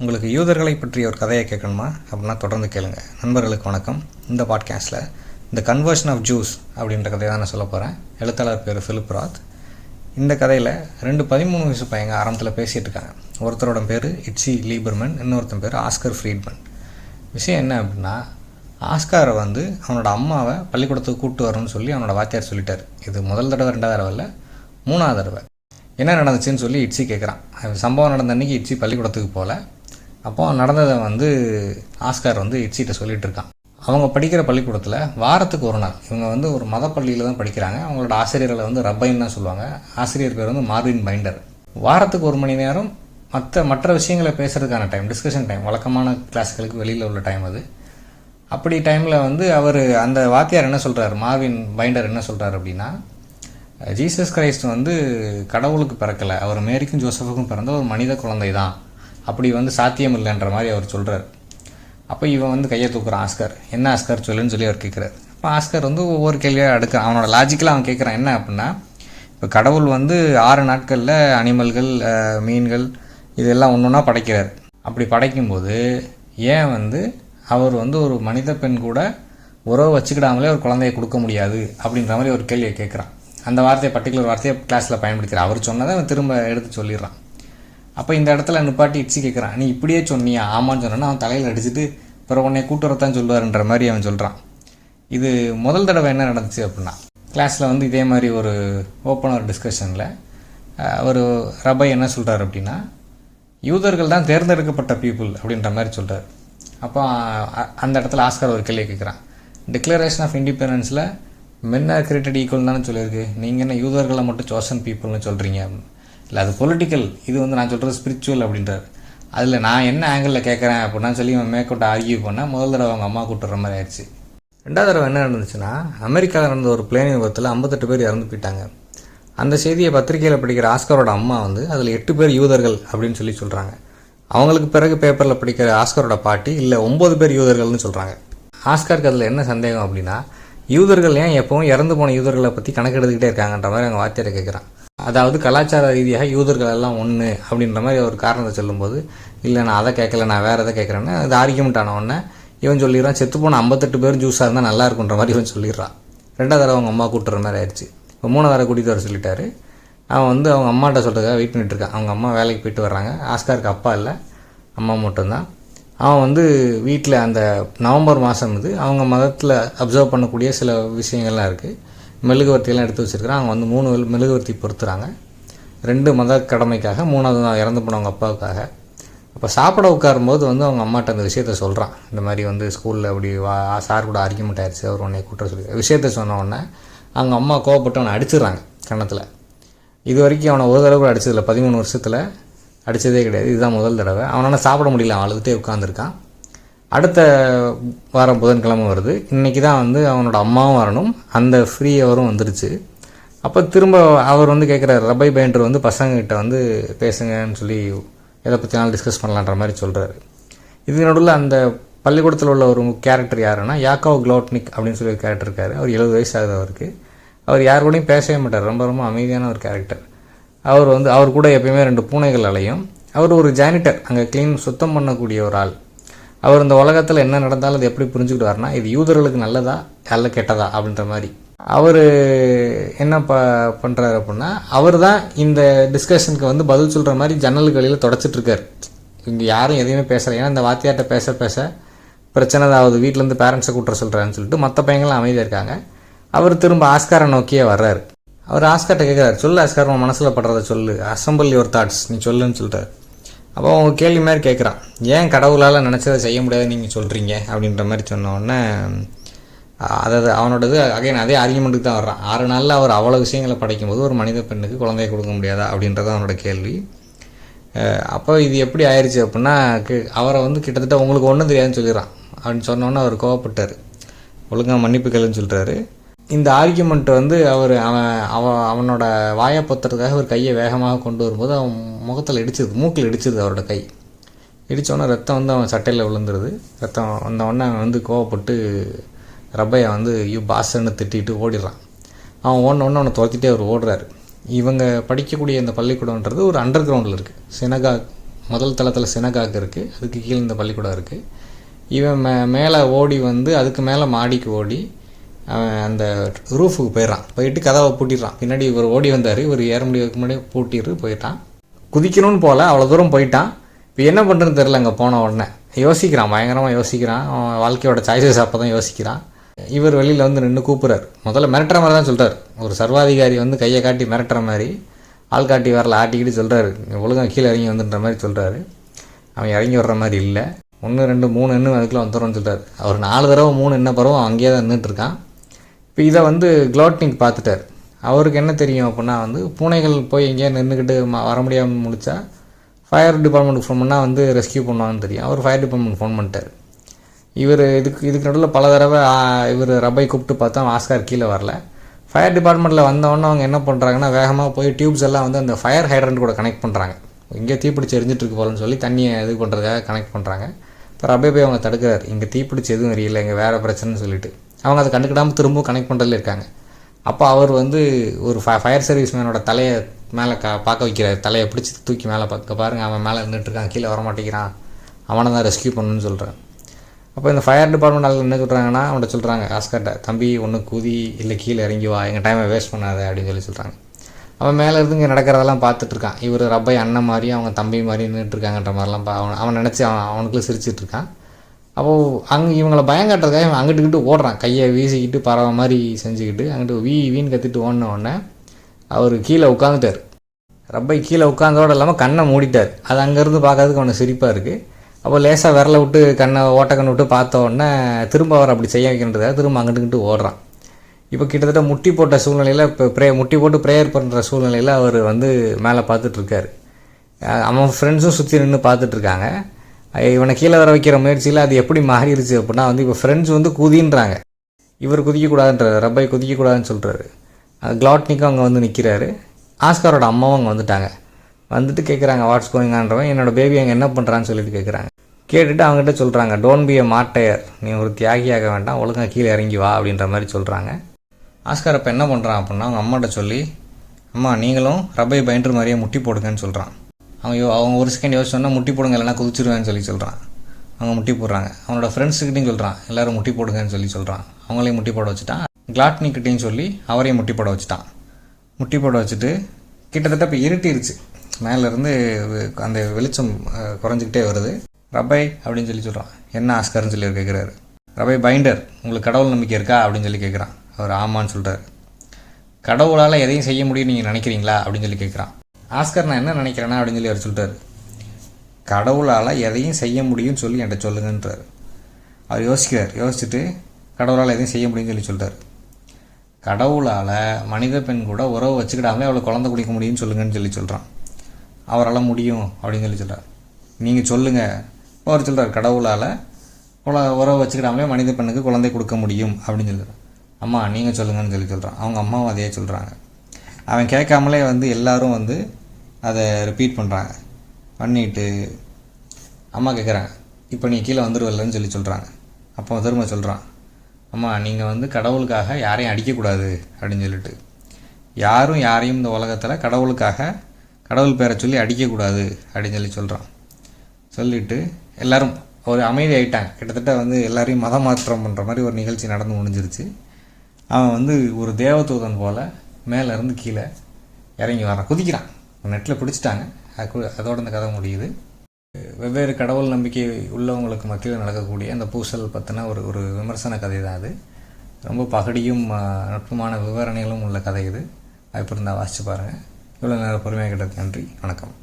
உங்களுக்கு யூதர்களை பற்றிய ஒரு கதையை கேட்கணுமா அப்படின்னா தொடர்ந்து கேளுங்க. நண்பர்களுக்கு வணக்கம். இந்த பாட்காஸ்ட்டில் இந்த கன்வர்ஷன் ஆஃப் ஜூஸ் அப்படின்ற கதையை தான் நான் சொல்ல போகிறேன். எழுத்தாளர் பேர் ஃபிலிப் ராத். இந்த கதையில் 13 வயசு பையங்க ஆரம்பத்தில் பேசிகிட்டு இருக்காங்க. ஒருத்தரோட பேர் இட்சி லீபர்மன், இன்னொருத்தன் பேர் ஆஸ்கர் ஃப்ரீட்மன். விஷயம் என்ன அப்படின்னா, ஆஸ்காரை அவனோட அம்மாவை பள்ளிக்கூடத்துக்கு கூப்பிட்டு வரணும்னு சொல்லி அவனோட வாத்தியார் சொல்லிட்டார். இது முதல் தடவை, 2வது தடவை இல்லை, 3வது தடவை. என்ன நடந்துச்சுன்னு சொல்லி இட்சி கேட்குறான். சம்பவம் நடந்த அன்றைக்கி இட்சி பள்ளிக்கூடத்துக்கு போகல. அப்போ நடந்ததை ஆஸ்கார் இட்சிகிட்ட சொல்லிகிட்டு இருக்கான். அவங்க படிக்கிற பள்ளிக்கூடத்தில் வாரத்துக்கு ஒரு நாள் இவங்க ஒரு மத பள்ளியில் தான் படிக்கிறாங்க. அவங்களோட ஆசிரியர்களை ரப்பைன்னு தான் சொல்லுவாங்க. ஆசிரியர் பேர் மார்வின் பைண்டர். வாரத்துக்கு 1 மணி நேரம் மற்ற விஷயங்களை பேசுகிறதுக்கான டைம், டிஸ்கஷன் டைம், வழக்கமான கிளாஸுகளுக்கு வெளியில் உள்ள டைம் அது. அப்படி டைமில் அவர் அந்த வாத்தியார் என்ன சொல்கிறார், மார்வின் பைண்டர் என்ன சொல்கிறார் அப்படின்னா, ஜீசஸ் கிரைஸ்ட் கடவுளுக்கு பிறக்கலை, அவர் மேரிக்கும் ஜோசஃபுக்கும் பிறந்த ஒரு மனித குழந்தை தான், அப்படி சாத்தியம் இல்லைன்ற மாதிரி அவர் சொல்கிறார். அப்போ இவன் கையை தூக்குறான். ஆஸ்கர், என்ன ஆஸ்கர் சொல்லுன்னு சொல்லி அவர் கேட்குறாரு. இப்போ ஆஸ்கர் ஒவ்வொரு கேள்வியாக எடுக்கிறான். அவனோட லாஜிக்கலாக அவன் கேட்குறான். என்ன அப்படின்னா, இப்போ கடவுள் 6 நாட்களில் அனிமல்கள், மீன்கள் இதெல்லாம் ஒன்று ஒன்றா படைக்கிறார். அப்படி படைக்கும்போது ஏன் அவர் ஒரு மனித பெண் கூட உறவு வச்சுக்கிடாமலே ஒரு குழந்தையை கொடுக்க முடியாது அப்படின்ற மாதிரி ஒரு கேள்வியை கேட்குறான். அந்த வார்த்தையை, பர்டிகுலர் வார்த்தையை கிளாஸில் பயன்படுத்துகிறார். அவர் சொன்னதை அவன் திரும்ப எடுத்து சொல்லிடுறான். அப்போ இந்த இடத்துல நிப்பாட்டி இட்சி கேட்குறான், நீ இப்படியே சொன்னியா? ஆமான்னு சொன்னா அவன் தலையில் அடிச்சுட்டு பிறகு உடனே கூட்டுறத்தான் சொல்லுவார்ன்ற மாதிரி அவன் சொல்கிறான். இது முதல் தடவை என்ன நடந்துச்சு அப்படின்னா, கிளாஸில் இதே மாதிரி ஒரு ஓப்பனர் டிஸ்கஷனில் ஒரு ரபை என்ன சொல்கிறார் அப்படின்னா, யூதர்கள் தான் தேர்ந்தெடுக்கப்பட்ட பீப்புள் அப்படின்ற மாதிரி சொல்கிறார். அப்போ அந்த இடத்துல ஆஸ்கர் ஒரு கேள்வி கேட்குறான். டிக்ளரேஷன் ஆஃப் இண்டிபெண்டன்ஸில் மென் ஆர் கிரியேட்டட் ஈக்குவல் தானே சொல்லியிருக்கு, நீங்கள் என்ன யூதர்களை மட்டும் சோசன் பீப்புள்னு சொல்கிறீங்க? இல்லை, அது பொலிட்டிக்கல், இது நான் சொல்கிறது ஸ்பிரிச்சுவல் அப்படின்றார். அதில் நான் என்ன ஆங்கிளில் கேட்குறேன் அப்படின்னா சொல்லி அவன் மேற்கொண்டு ஆர்கியூ பண்ணால் முதல் தடவை அவங்க அம்மா கூட்டுற மாதிரி ஆயிடுச்சு. 2வது தடவை என்ன நடந்துச்சுன்னா, அமெரிக்காவில் நடந்த ஒரு பிளேன் விபத்தில் 58 பேர் இறந்து போயிட்டாங்க. அந்த செய்தியை பத்திரிகையில் படிக்கிற ஆஸ்கரோட அம்மா அதில் 8 பேர் யூதர்கள் அப்படின்னு சொல்லி சொல்கிறாங்க. அவங்களுக்கு பிறகு பேப்பரில் படிக்கிற ஆஸ்கரோட பாட்டி இல்லை 9 பேர் யூதர்கள்னு சொல்கிறாங்க. ஆஸ்கருக்கு அதில் என்ன சந்தேகம் அப்படின்னா, யூதர்கள் ஏன் எப்பவும் இறந்து போன யூதர்களை பற்றி கணக்கு எடுத்துக்கிட்டே இருக்காங்கன்ற மாதிரி அவங்க வாத்தியாரை கேட்குறான். அதாவது கலாச்சார ரீதியாக யூதர்கள் எல்லாம் ஒன்று அப்படின்ற மாதிரி ஒரு காரணத்தை சொல்லும்போது, இல்லை நான் அதை கேட்கல, நான் வேறு எதை கேட்குறேன்னு அது ஆர்கியூமெண்ட் ஆன உடனே இவன் சொல்லிடுறான், செத்து போன 58 பேர் ஜூஸாக இருந்தால் நல்லா இருக்குன்ற மாதிரி இவன் சொல்லிடுறான். 2வது தடவை அவங்க அம்மா கூட்டுற மாதிரி ஆயிடுச்சு. இப்போ 3வது தடவை கூட்டிகிட்டு வர சொல்லிட்டாரு. அவன் அவங்க அம்மாட்ட சொல்கிறதுக்காக வெயிட் பண்ணிட்டு இருக்கான். அவங்க அம்மா வேலைக்கு போயிட்டு வர்றாங்க. ஆஸ்காருக்கு அப்பா இல்லை, அம்மா மட்டும்தான். அவன் வீட்டில் அந்த நவம்பர் மாதம் அவங்க மதத்தில் அப்சர்வ் பண்ணக்கூடிய சில விஷயங்கள்லாம் இருக்குது. மெழுகுவர்த்தியெல்லாம் எடுத்து வச்சுருக்கிறான். அவங்க 3 மெழுகுவர்த்தி பொறுத்துறாங்க. 2 மத கடமைக்காக, 3வது இறந்து போனவங்க அப்பாவுக்காக. அப்போ சாப்பிட உட்காரும்போது அவங்க அம்மாட்ட அந்த விஷயத்த சொல்கிறான். இந்த மாதிரி ஸ்கூலில் அப்படி சார் கூட ஆர்கியூமெண்ட் ஆயிடுச்சு, அவர் உடனே கூட்ட சொல்லி விஷயத்த சொன்ன உடனே அவங்க அம்மா கோவப்பட்டு அவனை அடிச்சிடுறாங்க கன்னத்தில். இது வரைக்கும் அவனை ஒரு தடவை கூட அடிச்சதில்லை, 13 வருஷத்தில் அடித்ததே கிடையாது. இதுதான் முதல் தடவை. அவனால் சாப்பிட முடியல, அவன் அழுதுகிட்டே உட்காந்துருக்கான். அடுத்த வாரம் புதன்கிழமை வருது. இன்றைக்கி தான் அவனோட அம்மாவும் வரணும். அந்த ஃப்ரீ ஹவரும் வந்துருச்சு. அப்போ திரும்ப அவர் கேட்குறாரு, ரபை பைண்டர் பசங்கக்கிட்ட பேசுங்கன்னு சொல்லி எதை பற்றினாலும் டிஸ்கஸ் பண்ணலான்ற மாதிரி சொல்கிறாரு. இது நடுவில் அந்த பள்ளிக்கூடத்தில் உள்ள ஒரு கேரக்டர் யாருன்னா, யாக்கோவ் க்ளோட்னிக் அப்படின்னு சொல்லி ஒரு கேரக்டர் இருக்கார். அவர் 70 வயசு ஆகுது அவருக்கு. அவர் யார் கூடயும் பேசவே மாட்டார். ரொம்ப ரொம்ப அமைதியான ஒரு கேரக்டர். அவர் அவர் கூட எப்பயுமே 2 பூனைகள் அலையும். அவர் ஒரு ஜானிட்டர், அங்கே சுத்தம் பண்ணக்கூடிய ஒரு ஆள். அவர் இந்த உலகத்தில் என்ன நடந்தாலும் அது எப்படி புரிஞ்சுக்கிட்டு இது யூதர்களுக்கு நல்லதா அல்ல கெட்டதா அப்படின்ற மாதிரி. அவர் என்ன பண்ணுறாரு அப்படின்னா, அவர் தான் இந்த டிஸ்கஷனுக்கு பதில் சொல்கிற மாதிரி ஜன்னலுக்கு வெளியில் தொடச்சிட்ருக்கார். இங்கே யாரும் எதையுமே பேசலை. ஏன்னா இந்த வாத்தியார்ட்ட பேச பேச பிரச்சனை தான், வீட்டிலேருந்து பேரண்ட்ஸை கூட்டுற சொல்கிறாருன்னு சொல்லிட்டு மற்ற பையங்கள்லாம் அமைதியாக இருக்காங்க. அவர் திரும்ப ஆஸ்காரை நோக்கியே வர்றாரு. அவர் ஆஸ்கார்ட்ட கேட்குறாரு, சொல்லு ஆஸ்கார், உன் மனசில் படுறத சொல்லு, அசம்பிள் யுவர் தாட்ஸ், நீ சொல்லுன்னு சொல்லிட்டார். அப்போ அவங்க கேள்வி மாதிரி கேட்குறான், ஏன் கடவுளால் நினச்சதை செய்ய முடியாதுன்னு நீங்கள் சொல்கிறீங்க அப்படின்ற மாதிரி சொன்னோடனே, அதாவது அவனோடது அகைன் அதே ஆர்கியூமெண்ட்டுக்கு தான் வர்றான். 6 நாளில் அவர் அவ்வளோ விஷயங்களை படைக்கும்போது ஒரு மனித பெண்ணுக்கு குழந்தைய கொடுக்க முடியாதா அப்படின்றது அவனோட கேள்வி. அப்போ இது எப்படி ஆயிடுச்சு அப்படின்னா, அவரை கிட்டத்தட்ட உங்களுக்கு ஒன்றும் தெரியாதுன்னு சொல்லிடுறான். அப்படின்னு சொன்னோன்னே அவர் கோவப்பட்டார். ஒழுங்காக மன்னிப்பு கேளுன்னு சொல்கிறாரு. இந்த ஆர்கியூமெண்ட் அவர் அவனோட வாயை பொத்துறதுக்காக ஒரு கையை வேகமாக கொண்டு வரும்போது அவன் முகத்தில் இடிச்சிது, மூக்கில் இடிச்சிது அவரோட கை. இடித்தோடனே ரத்தம் அவன் சட்டையில் விழுந்துருது. ரத்தம் வந்தவொடனே அவன் கோவப்பட்டு ரப்பையை யூ பாஸ்ன்னு திட்டிட்டு ஓடிடுறான். அவன் ஒன்று அவனை துரத்திட்டே அவர் ஓடுறாரு. இவங்க படிக்கக்கூடிய இந்த பள்ளிக்கூடம்ன்றது ஒரு அண்டர் கிரவுண்டில் இருக்குது. சினகாக் முதல் தளத்தில் சினகாக்கு இருக்குது, அதுக்கு கீழே இந்த பள்ளிக்கூடம் இருக்குது. இவன் மேலே ஓடி வந்து அதுக்கு மேலே மாடிக்கு ஓடி அவன் அந்த ரூஃபுக்கு போயிடறான். போயிட்டு கதவை பூட்டிடுறான். பின்னாடி இவர் ஓடி வந்தார், இவர் ஏற முடியாதுக்கு முன்னாடியே பூட்டிட்டு போயிட்டான். குதிக்கணும்னு போகல, அவ்வளோ தூரம் போயிட்டான். இப்போ என்ன பண்ணுறதுன்னு தெரில. அங்கே போன உடனே யோசிக்கிறான், பயங்கரமாக யோசிக்கிறான். அவன் வாழ்க்கையோட சாய்ஸஸ் அப்போ தான் யோசிக்கிறான். இவர் வெளியில் வந்து நின்று கூப்பிட்றாரு. முதல்ல மிரட்டுற மாதிரி தான் சொல்கிறார். ஒரு சர்வாதிகாரி வந்து கையை காட்டி மிரட்டுற மாதிரி ஆள் காட்டி வரல ஆட்டிக்கிட்டு சொல்கிறாரு, ஒழுங்காக கீழே இறங்கி வந்துன்ற மாதிரி சொல்கிறாரு. அவன் இறங்கி வர்ற மாதிரி இல்லை. 1 2 3 எண்ணு அதுக்குள்ளே வந்துடும்னு சொல்கிறார். அவர் 4 தடவை 3 எண்ண பருவம் அங்கேயே தான் நின்றுட்டுருக்கான். இப்போ இதை வந்து க்ளோட்னிக் பார்த்துட்டார். அவருக்கு என்ன தெரியும் அப்படின்னா வந்து பூனைகள் போய் எங்கேயா நின்றுக்கிட்டு வர முடியாமல் முடிச்சா ஃபயர் டிபார்ட்மெண்ட்டுக்கு ஃபோன் பண்ணால் வந்து ரெஸ்கியூ பண்ணுவாங்கன்னு தெரியும். அவர் ஃபயர் டிபார்ட்மெண்ட் ஃபோன் பண்ணிட்டார். இவர் இதுக்கு நடுவில் பல தடவை இவர் ரப்பை கூப்பிட்டு பார்த்தா ஆஸ்கார் கீழே வரல. ஃபயர் டிபார்ட்மெண்ட்டில் வந்தவொடனே அவங்க என்ன பண்ணுறாங்கன்னா வேகமாக போய் டியூப்ஸ் எல்லாம் வந்து அந்த ஃபயர் ஹைட்ரண்ட் கூட கனெக்ட் பண்ணுறாங்க. இங்கே தீப்பிடிச்சு எரிஞ்சிட்ருக்கு போலன்னு சொல்லி தண்ணியை இது பண்ணுறதுக்காக கனெக்ட் பண்ணுறாங்க. இப்போ ரப்பை போய் அவங்க தடுக்கிறார். இங்கே தீப்பிடிச்சு எதுவும் எரியல, இங்கே வேறு பிரச்சனைன்னு சொல்லிட்டு அவங்க அதை கண்டுக்கிடாமல் திரும்பவும் கனெக்ட் பண்ணுறதுல இருக்காங்க. அப்போ அவர் வந்து ஒரு ஃபயர் சர்வீஸ் மேனோட தலையை மேலே பார்க்க வைக்கிறார். தலையை பிடிச்சி தூக்கி மேலே பார்க்க பாருங்கள், அவன் மேலே நின்றுட்டுருக்கான், கீழே வர மாட்டேங்கிறான், அவனை தான் ரெஸ்கியூ பண்ணணும்னு சொல்கிறேன். அப்போ இந்த ஃபயர் டிபார்ட்மெண்ட் ஆளுங்க என்ன சொல்கிறாங்கன்னா அவன்கிட்ட சொல்கிறாங்க, ஆஸ்கார்ட்ட, தம்பி ஒன்று கூதி இல்லை கீழே இறங்கி வா, எங்கள் டைமை வேஸ்ட் பண்ணாத அப்படின்னு சொல்கிறாங்க. அவன் மேலே இருந்து இங்கே நடக்கிறதெல்லாம் பார்த்துட்ருக்கான். இவர் ரப்பை அண்ணன் மாதிரி அவங்க தம்பி மாதிரி நின்றுட்டுருக்காங்கன்ற மாதிரிலாம் அவன் நினச்சி அவனுக்குள்ளே சிரிச்சிட்ருக்கான். அப்போது அங்கே இவங்களை பயங்காட்டுறதுக்காக இவன் அங்கிட்டுக்கிட்டு ஓடுறான். கையை வீசிக்கிட்டு பறவை மாதிரி செஞ்சுக்கிட்டு அங்கிட்டு வீன்னு கத்திட்டு ஓடின உடனே அவர் கீழே உட்காந்துட்டார். ரப்பை கீழே உட்காந்தோடு இல்லாமல் கண்ணை மூடிட்டார். அது அங்கேருந்து பார்க்கறதுக்கு அவனுக்கு சிரிப்பாக இருக்குது. அப்போ லேசாக விரலை விட்டு ஓட்டக்கண்ணை விட்டு பார்த்த உடனே திரும்ப அவர் அப்படி செய்ய வைக்கின்றதாக திரும்ப அங்கிட்டுக்கிட்டு ஓடுறான். இப்போ கிட்டத்தட்ட முட்டி போட்ட சூழ்நிலையில் இப்போ முட்டி போட்டு ப்ரேயர் பண்ணுற சூழ்நிலையில் அவர் வந்து மேலே பார்த்துட்ருக்காரு. அவன் ஃப்ரெண்ட்ஸும் சுற்றி நின்று பார்த்துட்ருக்காங்க. இவனை கீழே வர வைக்கிற முயற்சியில் அது எப்படி மாறிடுச்சு அப்படின்னா வந்து இப்போ ஃப்ரெண்ட்ஸ் வந்து குதின்றாங்க. இவர் குதிக்கக்கூடாதுன்றார், ரப்பை குதிக்கக்கூடாதுன்னு சொல்கிறாரு. க்ளாட்னிக்கும் அங்கே வந்து நிற்கிறாரு. ஆஸ்காரோட அம்மாவும் அங்கே வந்துட்டாங்க. வந்துட்டு கேட்குறாங்க, வாட்ஸ் கோயிங்கான்றவன் என்னோடய பேபி அங்கே என்ன பண்ணுறான்னு சொல்லிட்டு கேட்குறாங்க. கேட்டுட்டு அவங்ககிட்ட சொல்கிறாங்க, டோன்ட் பி எ மார்டையர், நீ ஒரு தியாகியாக வேண்டாம், ஒழுங்காக கீழே இறங்கி வா அப்படின்ற மாதிரி சொல்கிறாங்க. ஆஸ்கார் அப்போ என்ன பண்ணுறான் அப்படின்னா அவங்க அம்மாட்ட சொல்லி, அம்மா நீங்களும் ரப்பை பைண்டர் மாதிரியே முட்டி போடுங்கன்னு சொல்கிறான். அவங்க ஒரு செகண்ட் யோசிச்சோன்னா முட்டி போடுங்க இல்லைனா குதிச்சிருவேன்னு சொல்கிறான். அவங்க முட்டி போடுறாங்க. அவனோட ஃப்ரெண்ட்ஸுக்கிட்டையும் சொல்கிறான், எல்லோரும் முட்டி போடுங்கன்னு சொல்கிறான். அவங்களையும் முட்டி போட வச்சுட்டான். க்ளாட்னிக்கிட்டையும் சொல்லி அவரையும் முட்டி போட வச்சுட்டான். முட்டி போட வச்சுட்டு கிட்டத்தட்ட இப்போ இருட்டிருச்சு. மேலேருந்து அந்த வெளிச்சம் குறைஞ்சிக்கிட்டே வருது. ரப்பை அப்படின்னு சொல்கிறான். என்ன ஆஸ்கார்னு சொல்லி கேட்குறாரு. ரப்பை பைண்டர், உங்களுக்கு கடவுள் நம்பிக்கை இருக்கா அப்படின்னு சொல்லி கேட்குறான். அவர் ஆமான்னு சொல்கிறார். கடவுளால் எதையும் செய்ய முடியும்னு நீங்கள் நினைக்கிறீங்களா அப்படின்னு சொல்லி கேட்குறான். ஆஸ்கர் நான் என்ன நினைக்கிறேன்னா அப்படின்னு சொல்லி அவர் சொல்லிட்டார். கடவுளால் எதையும் செய்ய முடியும்னு சொல்லி என்கிட்ட சொல்லுங்கன்றார். அவர் யோசிக்கிறார். யோசிச்சுட்டு கடவுளால் எதையும் செய்ய முடியும்னு சொல்லிட்டார். கடவுளால் மனித பெண் கூட உறவு வச்சுக்கிடாமலே அவளை குழந்தை குடிக்க முடியும்னு சொல்லுங்கன்னு சொல்கிறான். அவரால் முடியும் அப்படின்னு சொல்கிறார். நீங்கள் சொல்லுங்கள். அவர் சொல்கிறார், கடவுளால் உறவு வச்சுக்கிடாமலே மனித பெண்ணுக்கு குழந்தை கொடுக்க முடியும் அப்படின்னு சொல்கிறார். அம்மா நீங்கள் சொல்லுங்கன்னு சொல்கிறான். அவங்க அம்மாவும் அதே சொல்கிறாங்க. அவன் கேட்காமலே வந்து எல்லோரும் வந்து அதை ரிப்பீட் பண்ணுறாங்க. பண்ணிவிட்டு அம்மா கேட்குறாங்க, இப்போ நீ கீழே வந்துடுவல்லன்னு சொல்கிறாங்க. அப்போ திரும்ப சொல்கிறான், அம்மா நீங்கள் வந்து கடவுளுக்காக யாரையும் அடிக்கக்கூடாது அப்படின்னு சொல்லிட்டு, யாரும் யாரையும் இந்த உலகத்தில் கடவுளுக்காக கடவுள் பேரை சொல்லி அடிக்கக்கூடாது அப்படின்னு சொல்கிறான். சொல்லிவிட்டு எல்லோரும் ஒரு அமைதி ஆகிட்டாங்க. கிட்டத்தட்ட வந்து எல்லாரையும் மதம் மாற்றம் பண்ணுற மாதிரி ஒரு நிகழ்ச்சி நடந்து முடிஞ்சிருச்சு. அவன் வந்து ஒரு தேவதூதன் போல் மேலேருந்து கீழே இறங்கி வரான், குதிக்கிறான். நெட்டில் பிடிச்சிட்டாங்க. அதோட இந்த கதை முடியுது. வெவ்வேறு கடவுள் நம்பிக்கை உள்ளவங்களுக்கு மத்தியில் நடக்கக்கூடிய அந்த பூசல் பற்றின ஒரு விமர்சன கதை தான் அது. ரொம்ப பகடியும் நுட்பமான விவரணைகளும் உள்ள கதை இது. வாய்ப்பு இருந்தால் வாசித்து பாருங்கள். இவ்வளோ நேரம் பொறுமையாக கேட்டதுக்கு நன்றி. வணக்கம்.